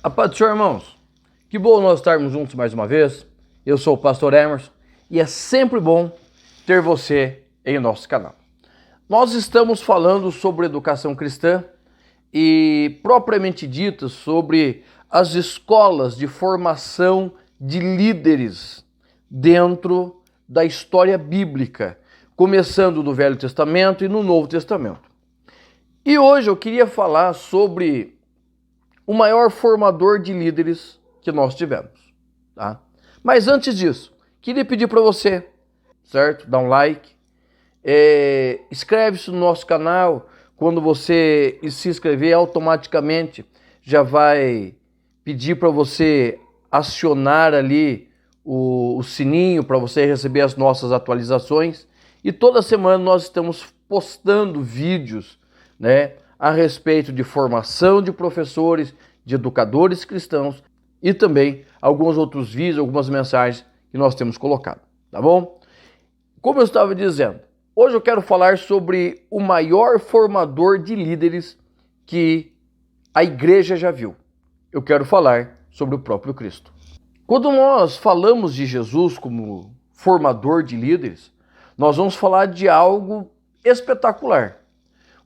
A paz do Senhor, irmãos. Que bom nós estarmos juntos mais uma vez. Eu sou o pastor Emerson e é sempre bom ter você em nosso canal. Nós estamos falando sobre educação cristã e, propriamente dito, sobre as escolas de formação de líderes dentro da história bíblica, começando do Velho Testamento e no Novo Testamento. E hoje eu queria falar sobre o maior formador de líderes que nós tivemos, tá? Mas antes disso, queria pedir para você, certo? Dá um like, inscreve-se no nosso canal. Quando você se inscrever, automaticamente já vai pedir para você acionar ali o sininho para você receber as nossas atualizações. E toda semana nós estamos postando vídeos, né, a respeito de formação de professores, de educadores cristãos e também alguns outros vídeos, algumas mensagens que nós temos colocado, tá bom? Como eu estava dizendo, hoje eu quero falar sobre o maior formador de líderes que a igreja já viu. Eu quero falar sobre o próprio Cristo. Quando nós falamos de Jesus como formador de líderes, nós vamos falar de algo espetacular.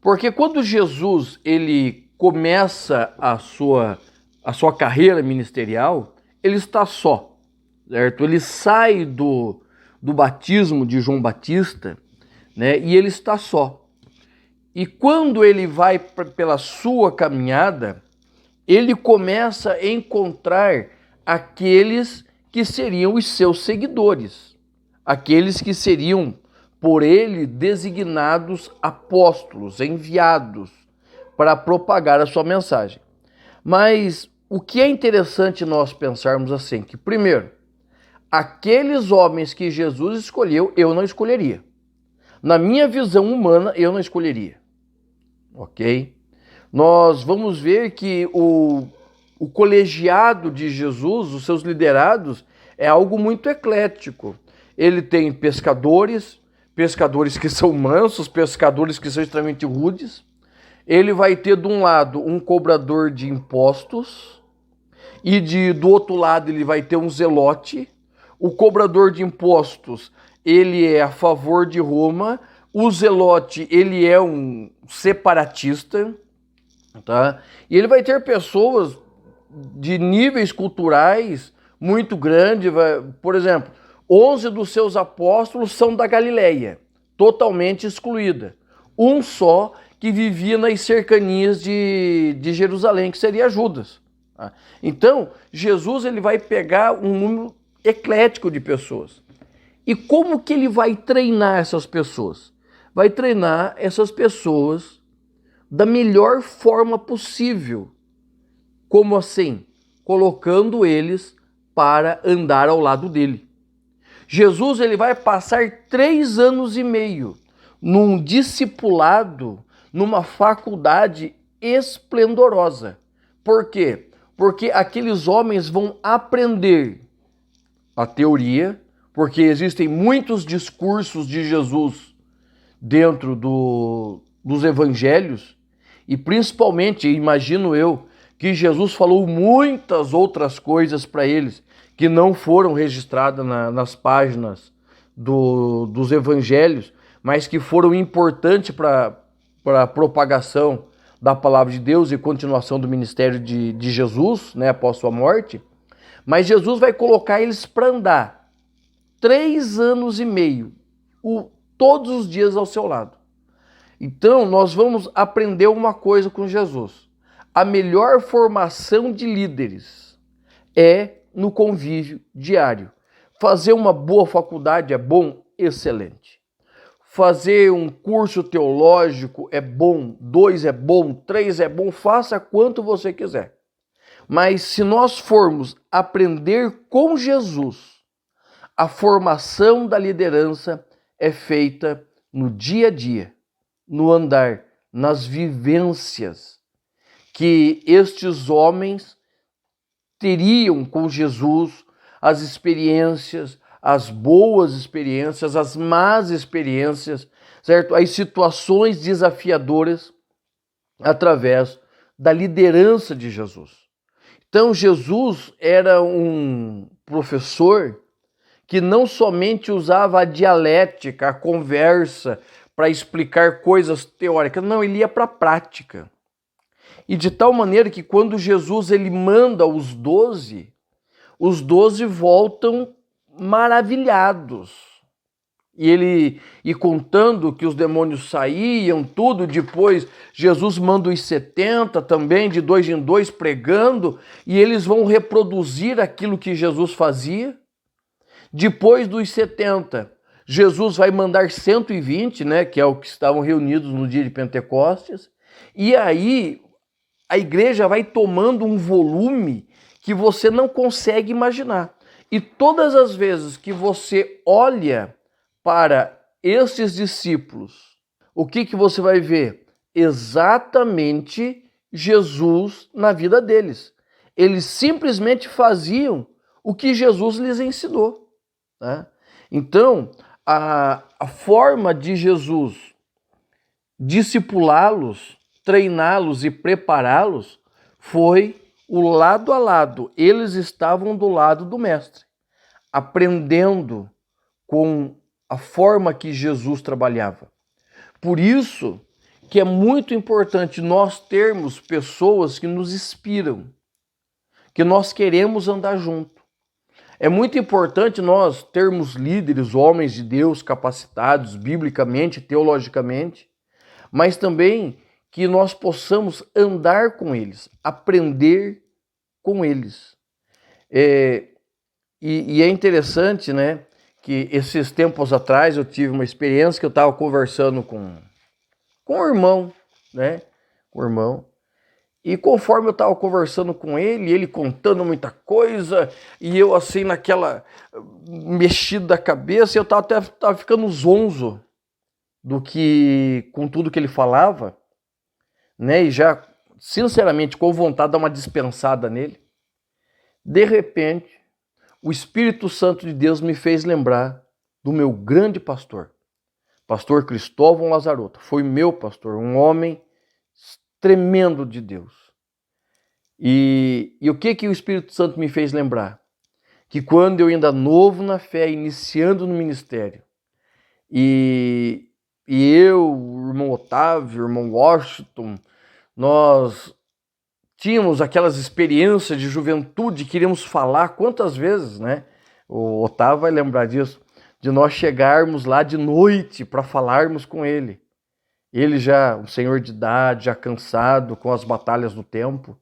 Porque quando Jesus ele começa a sua carreira ministerial, ele está só, certo? Ele sai do batismo de João Batista, né? E ele está só. E quando ele vai pela sua caminhada, ele começa a encontrar aqueles que seriam os seus seguidores, aqueles que seriam por ele designados apóstolos, enviados para propagar a sua mensagem. Mas o que é interessante nós pensarmos assim, que primeiro, aqueles homens que Jesus escolheu, eu não escolheria. Na minha visão humana, eu não escolheria. Ok? Nós vamos ver que o colegiado de Jesus, os seus liderados, é algo muito eclético. Ele tem pescadores que são mansos, pescadores que são extremamente rudes. Ele vai ter de um lado um cobrador de impostos e do outro lado ele vai ter um zelote. O cobrador de impostos, ele é a favor de Roma. O zelote, ele é um separatista, tá? E ele vai ter pessoas de níveis culturais muito grandes. Por exemplo, 11 dos seus apóstolos são da Galileia, totalmente excluída. Um só que vivia nas cercanias de Jerusalém, que seria Judas. Então, Jesus ele vai pegar um número eclético de pessoas. E como que ele vai treinar essas pessoas? Vai treinar essas pessoas da melhor forma possível. Como assim? Colocando eles para andar ao lado dele. Jesus ele vai passar 3 anos e meio num discipulado, numa faculdade esplendorosa. Por quê? Porque aqueles homens vão aprender a teoria, porque existem muitos discursos de Jesus dentro dos evangelhos, e principalmente, imagino eu, que Jesus falou muitas outras coisas para eles que não foram registradas nas páginas dos evangelhos, mas que foram importantes para a propagação da palavra de Deus e continuação do ministério de Jesus, né, após sua morte. Mas Jesus vai colocar eles para andar 3 anos e meio, todos os dias ao seu lado. Então, nós vamos aprender uma coisa com Jesus. A melhor formação de líderes é no convívio diário. Fazer uma boa faculdade é bom? Excelente. Fazer um curso teológico é bom, 2 é bom, 3 é bom, faça quanto você quiser. Mas se nós formos aprender com Jesus, a formação da liderança é feita no dia a dia, no andar, nas vivências que estes homens teriam com Jesus, as experiências, as boas experiências, as más experiências, certo? As situações desafiadoras através da liderança de Jesus. Então Jesus era um professor que não somente usava a dialética, a conversa, para explicar coisas teóricas, não, ele ia para a prática. E de tal maneira que quando Jesus ele manda os 12 voltam maravilhados. E contando que os demônios saíam, tudo, depois Jesus manda os 70 também, de 2 em 2, pregando, e eles vão reproduzir aquilo que Jesus fazia. Depois dos 70, Jesus vai mandar 120, né, que é o que estavam reunidos no dia de Pentecostes, e aí a igreja vai tomando um volume que você não consegue imaginar. E todas as vezes que você olha para esses discípulos, o que você vai ver? Exatamente Jesus na vida deles. Eles simplesmente faziam o que Jesus lhes ensinou. Né? Então, a forma de Jesus discipulá-los, treiná-los e prepará-los foi o lado a lado. Eles estavam do lado do mestre, aprendendo com a forma que Jesus trabalhava. Por isso que é muito importante nós termos pessoas que nos inspiram, que nós queremos andar junto. É muito importante nós termos líderes, homens de Deus capacitados biblicamente, teologicamente, mas também que nós possamos andar com eles, aprender com eles. E é interessante, né, que esses tempos atrás eu tive uma experiência que eu estava conversando com um irmão, né, e conforme eu estava conversando com ele contando muita coisa, e eu assim naquela mexida da cabeça, eu tava ficando zonzo com tudo que ele falava, né? E já, sinceramente, com vontade de dar uma dispensada nele. De repente, o Espírito Santo de Deus me fez lembrar do meu grande pastor Cristóvão Lazarotto. Foi meu pastor, um homem tremendo de Deus. E o que o Espírito Santo me fez lembrar? Que quando eu ainda novo na fé, iniciando no ministério, e eu, o irmão Otávio, o irmão Washington, nós tínhamos aquelas experiências de juventude, queríamos falar quantas vezes, né? O Otávio vai lembrar disso, de nós chegarmos lá de noite para falarmos com ele. Ele já, um senhor de idade, já cansado com as batalhas do tempo,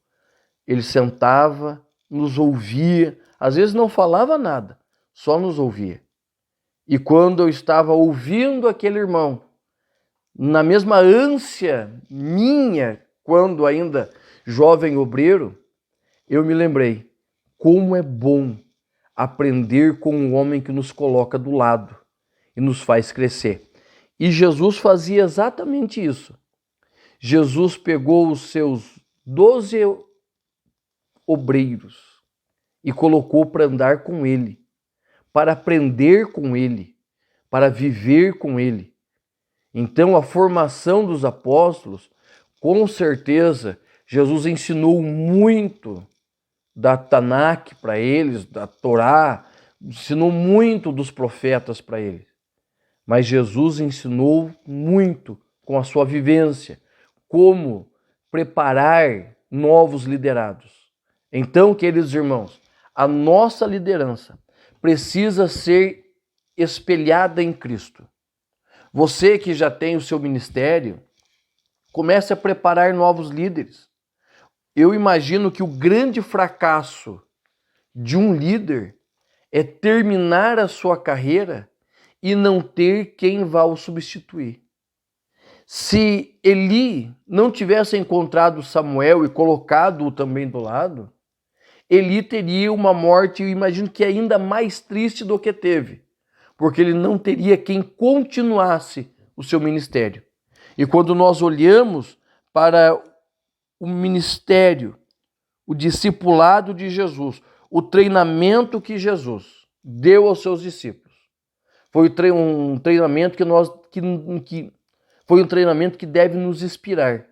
ele sentava, nos ouvia, às vezes não falava nada, só nos ouvia. E quando eu estava ouvindo aquele irmão, na mesma ânsia minha, quando ainda jovem obreiro, eu me lembrei como é bom aprender com um homem que nos coloca do lado e nos faz crescer. E Jesus fazia exatamente isso. Jesus pegou os seus 12 obreiros e colocou para andar com ele, para aprender com ele, para viver com ele. Então, a formação dos apóstolos, com certeza, Jesus ensinou muito da Tanakh para eles, da Torá, ensinou muito dos profetas para eles. Mas Jesus ensinou muito com a sua vivência, como preparar novos liderados. Então, queridos irmãos, a nossa liderança precisa ser espelhada em Cristo. Você que já tem o seu ministério, comece a preparar novos líderes. Eu imagino que o grande fracasso de um líder é terminar a sua carreira e não ter quem vá o substituir. Se Eli não tivesse encontrado Samuel e colocado-o também do lado, Eli teria uma morte, eu imagino que ainda mais triste do que teve, porque ele não teria quem continuasse o seu ministério. E quando nós olhamos para o ministério, o discipulado de Jesus, o treinamento que Jesus deu aos seus discípulos, foi um treinamento foi um treinamento que deve nos inspirar,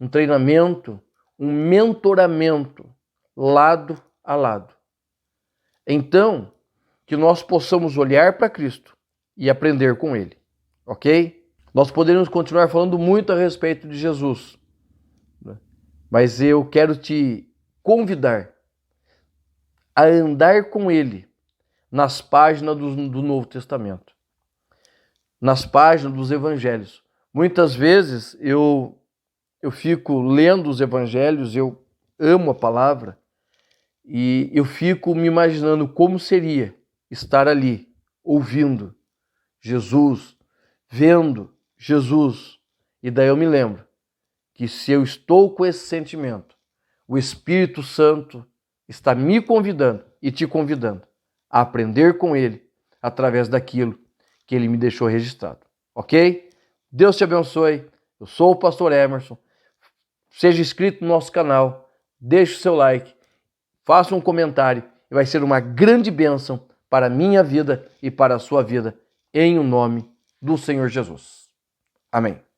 um treinamento, um mentoramento lado a lado. Então, que nós possamos olhar para Cristo e aprender com Ele, ok? Nós poderíamos continuar falando muito a respeito de Jesus, mas eu quero te convidar a andar com Ele nas páginas do Novo Testamento, nas páginas dos Evangelhos. Muitas vezes eu fico lendo os Evangelhos, eu amo a palavra, e eu fico me imaginando como seria estar ali, ouvindo Jesus, vendo Jesus. E daí eu me lembro que se eu estou com esse sentimento, o Espírito Santo está me convidando e te convidando a aprender com Ele através daquilo que Ele me deixou registrado. Ok? Deus te abençoe. Eu sou o pastor Emerson. Seja inscrito no nosso canal, deixe o seu like, faça um comentário e vai ser uma grande bênção para a minha vida e para a sua vida, em o nome do Senhor Jesus. Amém.